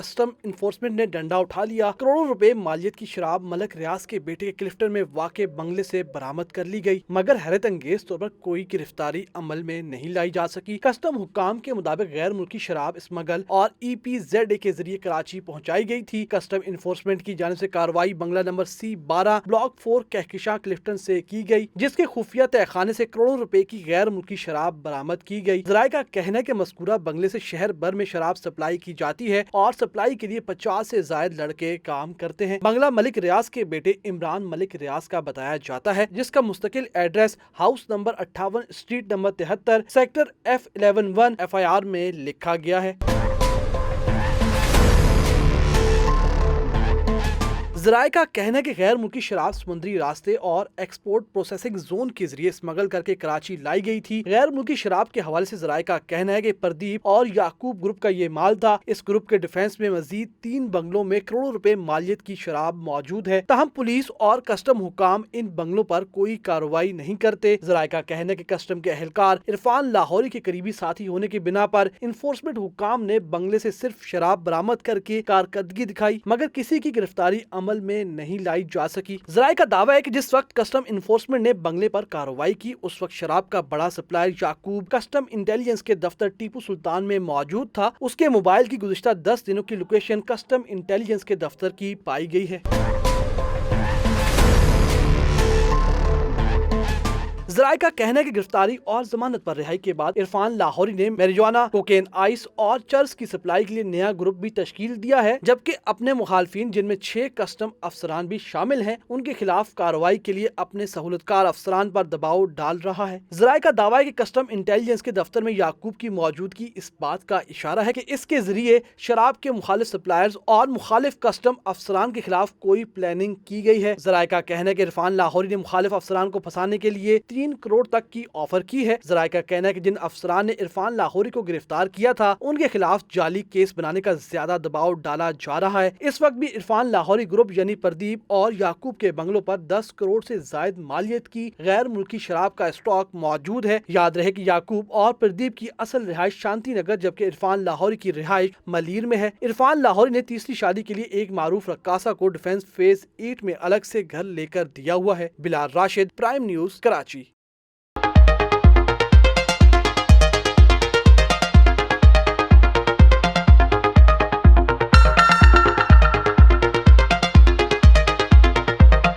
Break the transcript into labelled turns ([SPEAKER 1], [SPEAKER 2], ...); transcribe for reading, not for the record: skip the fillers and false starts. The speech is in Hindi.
[SPEAKER 1] कस्टम इन्फोर्समेंट ने डंडा उठा लिया। करोड़ों रुपए मालियत की शराब मलक रियाज के बेटे के क्लिफ्टन में वाक़े बंगले से बरामद कर ली गई, मगर हैरत अंगेज तौर पर कोई गिरफ्तारी अमल में नहीं लाई जा सकी। कस्टम हुक्काम के मुताबिक गैर मुल्की शराब स्मगल और EPZA के जरिए कराची पहुँचाई गई थी। कस्टम इन्फोर्समेंट की जानिब से कार्रवाई बंगला number C12 block 4 Kahkashan Clifton से की गई, जिसके खुफिया तहखाने से करोड़ों रुपए की गैर मुल्की शराब बरामद की गई। जराये का कहना है कि मज़कूरा बंगले से शहर भर में शराब सप्लाई की जाती है और सप्लाई के लिए 50 से ज्यादा लड़के काम करते हैं। बंगला मलिक रियाज के बेटे इमरान मलिक रियाज का बताया जाता है, जिसका मुस्तकिल address house number 58 street number 73 sector F11 FIR में लिखा गया है। जराये का कहना है कि गैर मुल्की शराब समुद्री रास्ते और एक्सपोर्ट प्रोसेसिंग जोन के जरिए स्मगल करके कराची लाई गई थी। गैर मुल्की शराब के हवाले से जराये का कहना है कि प्रदीप और याकूब ग्रुप का ये माल था। इस ग्रुप के डिफेंस में मजीद 3 बंगलों में करोड़ों रुपए मालियत की शराब मौजूद है। ताहम पुलिस और कस्टम हुकाम इन बंगलों पर कोई कार्रवाई नहीं करते। जराये का कहना है कि कस्टम के एहलकार इरफान लाहौरी के करीबी साथी होने की बिना पर इन्फोर्समेंट हुकाम ने बंगले से सिर्फ शराब बरामद करके कारकर्दगी दिखाई, मगर किसी की गिरफ्तारी अमल में नहीं लाई जा सकी। जराये का दावा है कि जिस वक्त कस्टम इन्फोर्समेंट ने बंगले पर कार्रवाई की, उस वक्त शराब का बड़ा सप्लायर याकूब कस्टम इंटेलिजेंस के दफ्तर टीपू सुल्तान में मौजूद था। उसके मोबाइल की गुज़िश्ता 10 दिनों की लोकेशन कस्टम इंटेलिजेंस के दफ्तर की पाई गई है। जराये का कहना है कि गिरफ्तारी और जमानत पर रिहाई के बाद इरफान लाहौरी ने मैरिजुआना, कोकेन, आइस और चर्स की सप्लाई के लिए नया ग्रुप भी तश्कील दिया है, जबकि अपने मुखालफिन जिनमें 6 कस्टम अफसरान भी शामिल हैं, उनके खिलाफ कार्रवाई के लिए अपने सहूलतकार अफसरान पर दबाव डाल रहा है। जराये का दावा है कि कस्टम इंटेलिजेंस के दफ्तर में याकूब की मौजूदगी इस बात का इशारा है कि इसके जरिए शराब के मुखालिफ सप्लायर्स और मुखालिफ कस्टम अफसरान के खिलाफ कोई प्लानिंग की गई है। जराये का कहना है कि इरफान लाहौरी ने मुखालिफ अफसरान को फंसाने के लिए 3 करोड़ तक की ऑफर की है। जराये का कहना है कि जिन अफसरान ने इरफान लाहौरी को गिरफ्तार किया था, उनके खिलाफ जाली केस बनाने का ज्यादा दबाव डाला जा रहा है। इस वक्त भी इरफान लाहौरी ग्रुप यानी प्रदीप और याकूब के बंगलों पर 10 करोड़ से ज्यादा मालियत की गैर मुल्की शराब का स्टॉक मौजूद है। याद रहे कि याकूब और प्रदीप की असल रिहाइश शांति नगर, जबकि इरफान लाहौरी की रिहाइश मलीर में है। इरफान लाहौरी ने तीसरी शादी के लिए एक मारूफ रक्कासा को डिफेंस फेज 8 में अलग से घर लेकर दिया हुआ है। Bilal Rashid, prime news, Karachi.